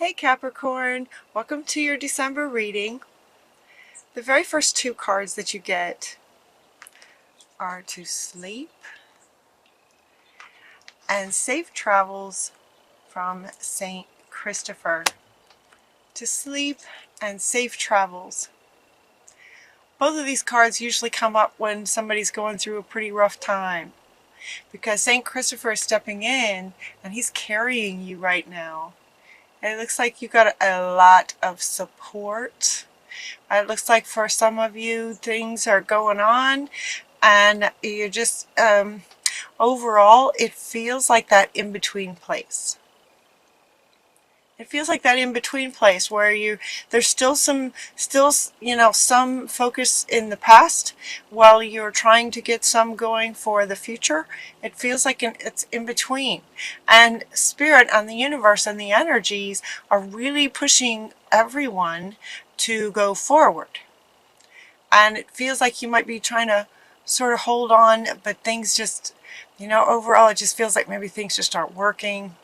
Hey Capricorn, welcome to your December reading. The very first two cards that you get are to sleep and safe travels from Saint Christopher. To sleep and safe travels. Both of these cards usually come up when somebody's going through a pretty rough time because Saint Christopher is stepping in and he's carrying you right now. And it looks like you got a lot of support. It looks like for some of you things are going on and you're just overall it feels like that in-between place. It feels like that in-between place where there's still some focus in the past while you're trying to get some going for the future. It feels like it's in between, and spirit and the universe and the energies are really pushing everyone to go forward. And it feels like you might be trying to sort of hold on, but things just, overall it just feels like maybe things just aren't working.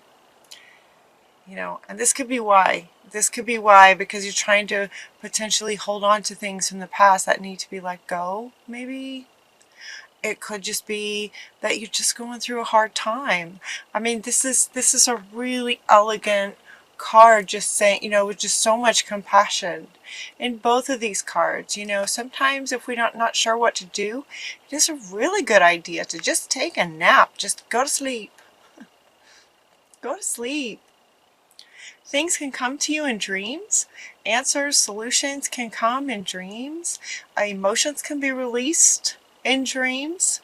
And this could be why. This could be why, because you're trying to potentially hold on to things from the past that need to be let go, maybe. It could just be that you're just going through a hard time. I mean, this is a really elegant card, just saying, with just so much compassion in both of these cards. Sometimes if we're not sure what to do, it is a really good idea to just take a nap. Just go to sleep. Go to sleep. Things can come to you in dreams. Answers, solutions can come in dreams. Emotions can be released in dreams.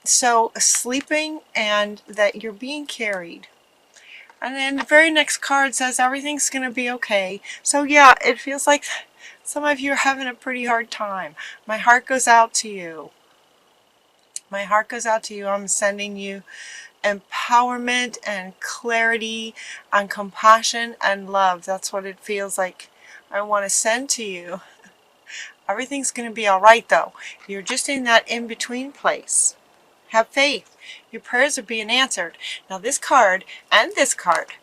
So sleeping and that you're being carried. And then the very next card says everything's going to be okay. So yeah, it feels like some of you are having a pretty hard time. My heart goes out to you. My heart goes out to you. I'm sending you empowerment and clarity and compassion and love. That's what it feels like I want to send to you. Everything's going to be all right though. You're just in that in-between place. Have faith. Your prayers are being answered. Now this card and this card,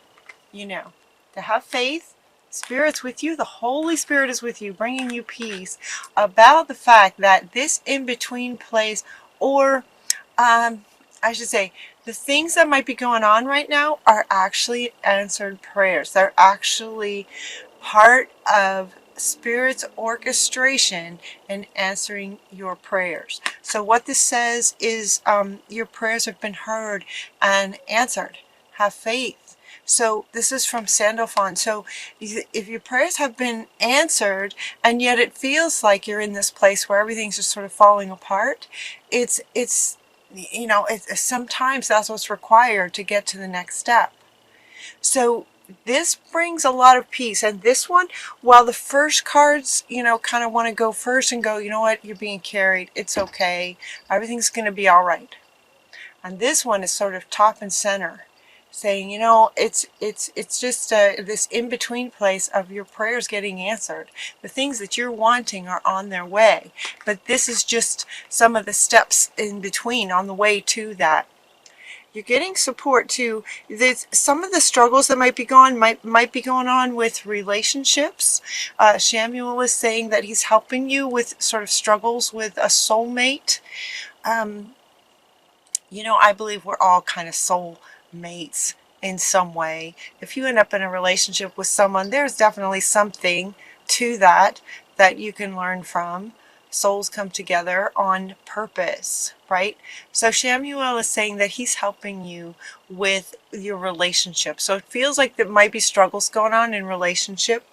to have faith, Spirit's with you. The Holy Spirit is with you, bringing you peace about the fact that this in-between place, or I should say, the things that might be going on right now are actually answered prayers. They're actually part of Spirit's orchestration in answering your prayers. So what this says is your prayers have been heard and answered. Have faith. So this is from Sandalphon. So if your prayers have been answered and yet it feels like you're in this place where everything's just sort of falling apart, it's sometimes that's what's required to get to the next step. So this brings a lot of peace. And this one, while the first cards, kind of want to go first and go, you know what, you're being carried. It's okay. Everything's going to be all right. And this one is sort of top and center, saying, it's just this in-between place of your prayers getting answered. The things that you're wanting are on their way, but this is just some of the steps in between on the way to that. You're getting support too. Some of the struggles that might be going on with relationships. Samuel is saying that he's helping you with sort of struggles with a soulmate. I believe we're all kind of soul mates in some way. If you end up in a relationship with someone, there's definitely something to that you can learn from. Souls come together on purpose, right? So Samuel is saying that he's helping you with your relationship. So it feels like there might be struggles going on in relationship,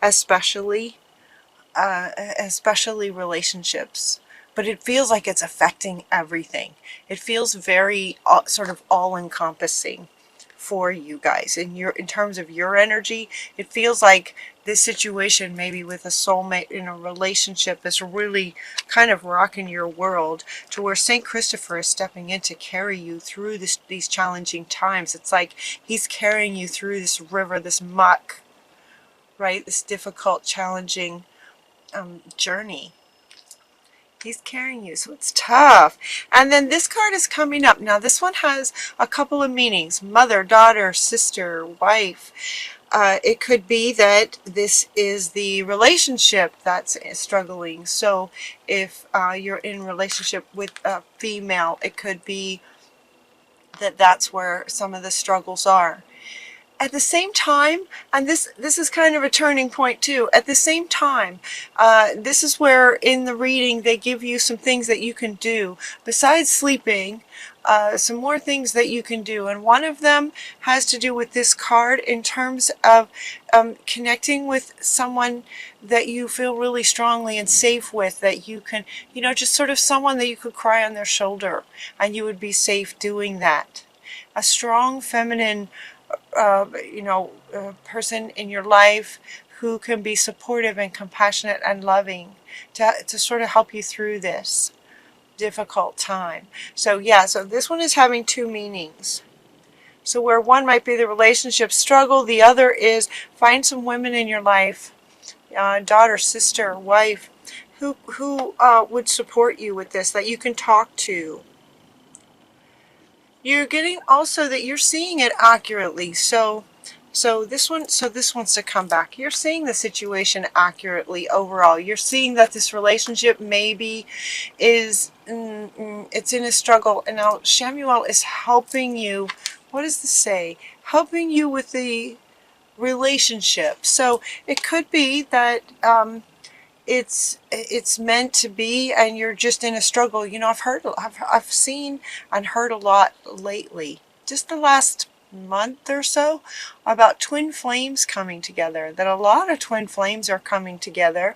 especially relationships. But it feels like it's affecting everything. It feels very sort of all-encompassing for you guys. In terms of your energy, it feels like this situation, maybe with a soulmate in a relationship, is really kind of rocking your world to where Saint Christopher is stepping in to carry you through these challenging times. It's like he's carrying you through this river, this muck, right? This difficult, challenging journey. He's carrying you, so it's tough. And then this card is coming up. Now this one has a couple of meanings: mother, daughter, sister, wife. It could be that this is the relationship that's struggling. So if you're in a relationship with a female, it could be that that's where some of the struggles are. At the same time, and this is kind of a turning point too, at the same time, this is where in the reading they give you some things that you can do besides sleeping, some more things that you can do, and one of them has to do with this card in terms of connecting with someone that you feel really strongly and safe with, that you can, just sort of someone that you could cry on their shoulder and you would be safe doing that. A strong feminine person in your life who can be supportive and compassionate and loving to sort of help you through this difficult time. So so this one is having two meanings. So where one might be the relationship struggle, the other is find some women in your life, daughter, sister, wife, who would support you with this, that you can talk to. You're getting also that you're seeing it accurately. So this one's to come back. You're seeing the situation accurately overall. You're seeing that this relationship maybe is it's in a struggle, and now Samuel is helping you. What does this say? Helping you with the relationship. So it could be that it's meant to be, and you're just in a struggle. I've seen and heard a lot lately, just the last month or so, about twin flames coming together, that a lot of twin flames are coming together,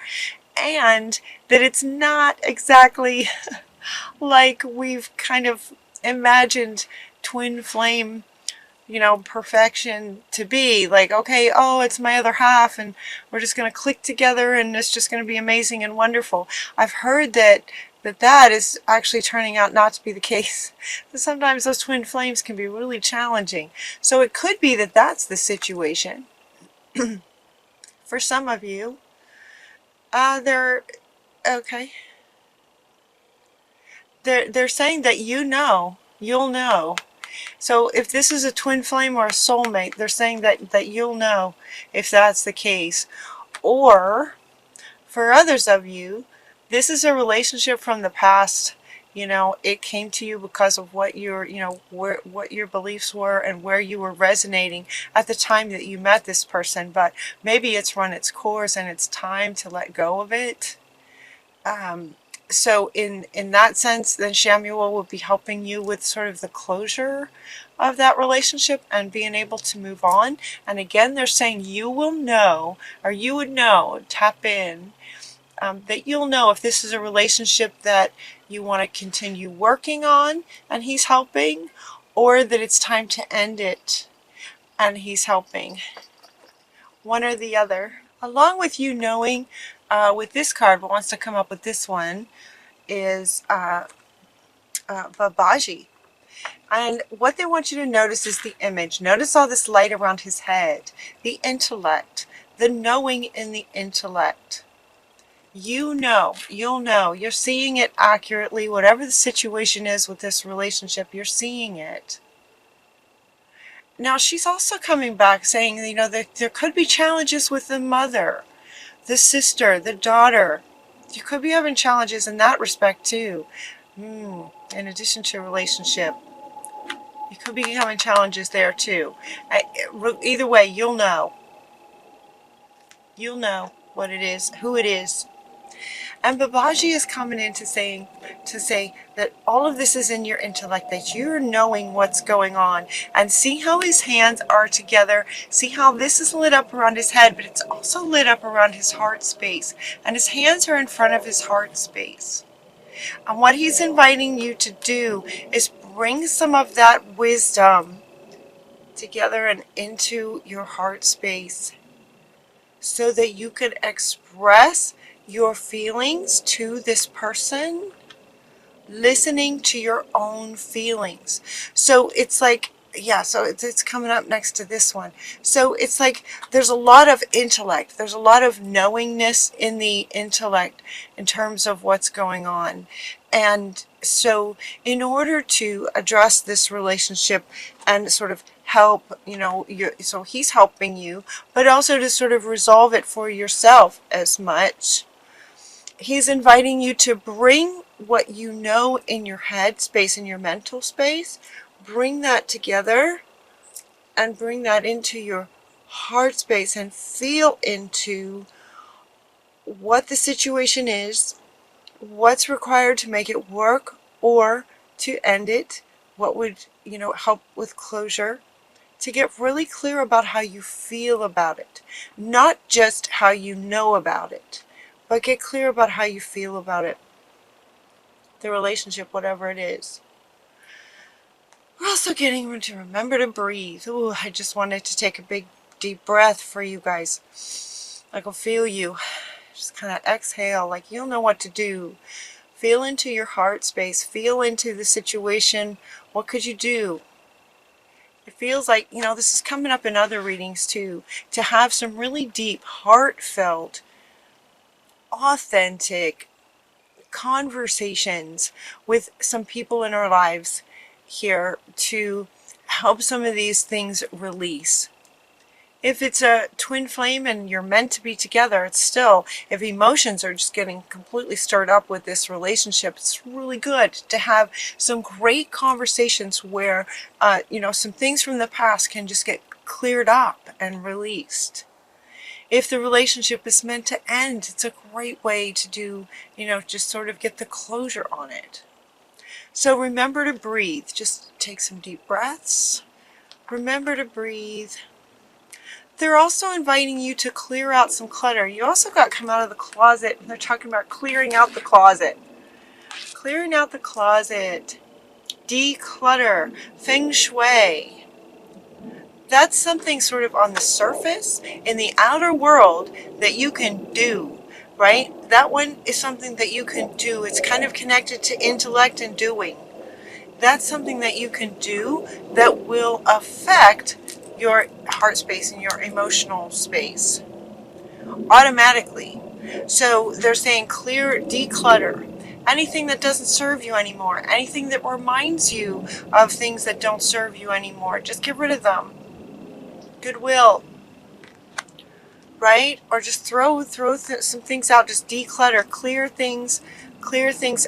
and that it's not exactly like we've kind of imagined twin flame perfection to be. Like, okay, oh, it's my other half and we're just going to click together and it's just going to be amazing and wonderful. I've heard that is actually turning out not to be the case. Sometimes those twin flames can be really challenging. So it could be that that's the situation. For some of you, they're saying that you'll know. So if this is a twin flame or a soulmate, they're saying that you'll know if that's the case. Or for others of you, this is a relationship from the past. It came to you because of what what your beliefs were and where you were resonating at the time that you met this person. But maybe it's run its course and it's time to let go of it. So in that sense, then Samuel will be helping you with sort of the closure of that relationship and being able to move on. And again, they're saying you will know, or you would know, tap in, that you'll know if this is a relationship that you want to continue working on and he's helping, or that it's time to end it and he's helping. One or the other. Along with you knowing, with this card, what wants to come up with this one is Babaji. And what they want you to notice is the image. Notice all this light around his head. The intellect. The knowing in the intellect. You'll know. You're seeing it accurately. Whatever the situation is with this relationship, you're seeing it. Now, she's also coming back saying, there could be challenges with the mother, the sister, the daughter. You could be having challenges in that respect too. In addition to a relationship, you could be having challenges there too. Either way, you'll know. You'll know what it is, who it is. And Babaji is coming in to say that all of this is in your intellect, that you're knowing what's going on. And see how his hands are together. See how this is lit up around his head, but it's also lit up around his heart space. And his hands are in front of his heart space. And what he's inviting you to do is bring some of that wisdom together and into your heart space, so that you can express your feelings to this person, listening to your own feelings. So it's like, so it's coming up next to this one. So it's like there's a lot of intellect. There's a lot of knowingness in the intellect in terms of what's going on. And so in order to address this relationship and sort of help, so he's helping you, but also to sort of resolve it for yourself as much. He's inviting you to bring what you know in your head space, in your mental space, bring that together and bring that into your heart space and feel into what the situation is, what's required to make it work or to end it, what would, help with closure, to get really clear about how you feel about it. Not just how you know about it, but get clear about how you feel about it. The relationship, whatever it is. We're also getting to remember to breathe. Ooh, I just wanted to take a big deep breath for you guys. I can feel you. Just kind of exhale, like you'll know what to do. Feel into your heart space. Feel into the situation. What could you do? It feels like, this is coming up in other readings too, to have some really deep, heartfelt, authentic conversations with some people in our lives here to help some of these things release. If it's a twin flame and you're meant to be together, it's still, if emotions are just getting completely stirred up with this relationship, it's really good to have some great conversations where, some things from the past can just get cleared up and released. If the relationship is meant to end, it's a great way to do, just sort of get the closure on it. So remember to breathe. Just take some deep breaths. Remember to breathe. They're also inviting you to clear out some clutter. You also got come out of the closet. They're talking about clearing out the closet. Clearing out the closet. Declutter. Feng Shui. That's something sort of on the surface, in the outer world, that you can do, right? That one is something that you can do. It's kind of connected to intellect and doing. That's something that you can do that will affect your heart space and your emotional space automatically. So they're saying clear, declutter. Anything that doesn't serve you anymore, anything that reminds you of things that don't serve you anymore, just get rid of them. Goodwill, right? Or just throw some things out, just declutter, clear things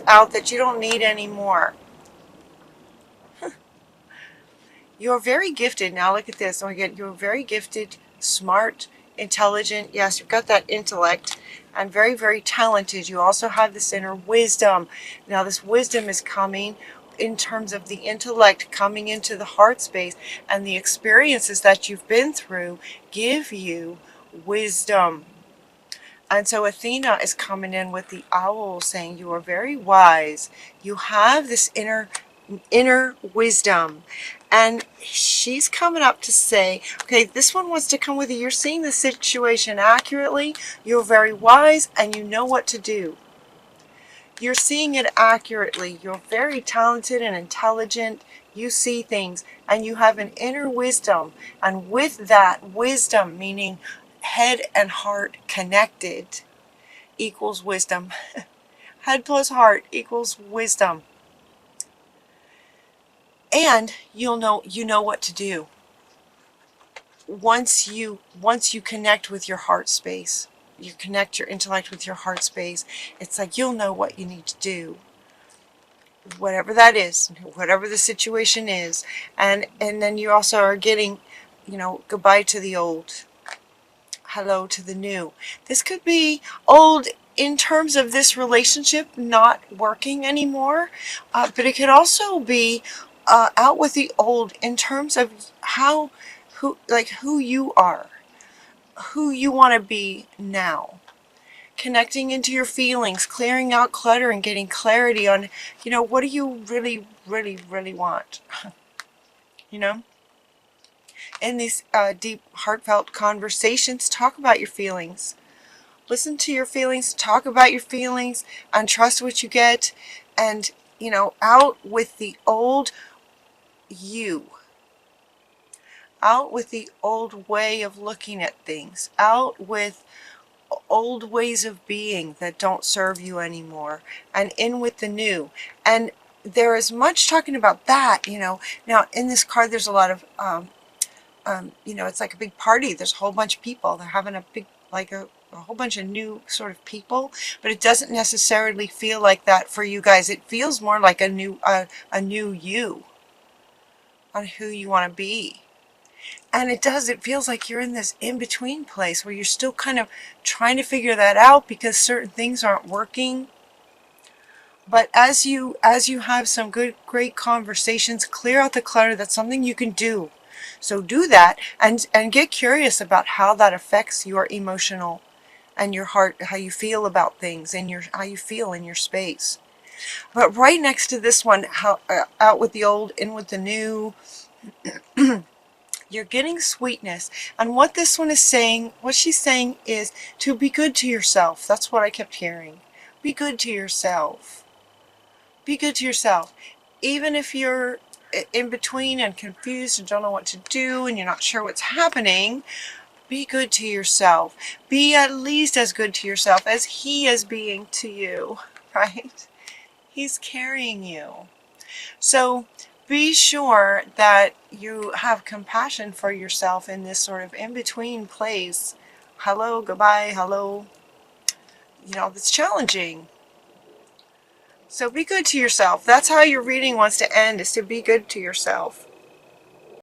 out that you don't need anymore. You're very gifted. Now look at this. Oh, again, you're very gifted, smart, intelligent. Yes, you've got that intellect and very, very talented. You also have this inner wisdom. Now this wisdom is coming in terms of the intellect coming into the heart space, and the experiences that you've been through give you wisdom. And so Athena is coming in with the owl saying you are very wise. You have this inner wisdom. And she's coming up to say, okay, this one wants to come with you. You're seeing the situation accurately. You're very wise and you know what to do. You're seeing it accurately. You're very talented and intelligent. You see things and you have an inner wisdom. And with that wisdom, meaning head and heart connected, equals wisdom. Head plus heart equals wisdom. And you know what to do. Once you connect with your heart space, you connect your intellect with your heart space, it's like you'll know what you need to do. Whatever that is, whatever the situation is. And then you also are getting, goodbye to the old, hello to the new. This could be old in terms of this relationship not working anymore, but it could also be out with the old in terms of who you are, who you want to be now. Connecting into your feelings, clearing out clutter and getting clarity on, what do you really, really, really want? In these deep, heartfelt conversations, talk about your feelings. Listen to your feelings, talk about your feelings, and trust what you get. And, out with the old you. Out with the old way of looking at things. Out with old ways of being that don't serve you anymore. And in with the new. And there is much talking about that, Now, in this card, there's a lot of you know, it's like a big party. There's a whole bunch of people. They're having a big, like a whole bunch of new sort of people, but it doesn't necessarily feel like that for you guys. It feels more like a new you on who you want to be. And it feels like you're in this in-between place where you're still kind of trying to figure that out because certain things aren't working. But as you have some great conversations, clear out the clutter. That's something you can do. So do that and get curious about how that affects your emotional and your heart, how you feel about things and how you feel in your space. But right next to this one, out with the old, in with the new, you're getting sweetness. And what this one is saying, what she's saying is to be good to yourself. That's what I kept hearing. Be good to yourself. Be good to yourself. Even if you're in between and confused and don't know what to do and you're not sure what's happening, be good to yourself. Be at least as good to yourself as he is being to you, right? He's carrying you. So be sure that you have compassion for yourself in this sort of in-between place. Hello, goodbye, hello. You know, that's challenging. So be good to yourself. That's how your reading wants to end, is to be good to yourself.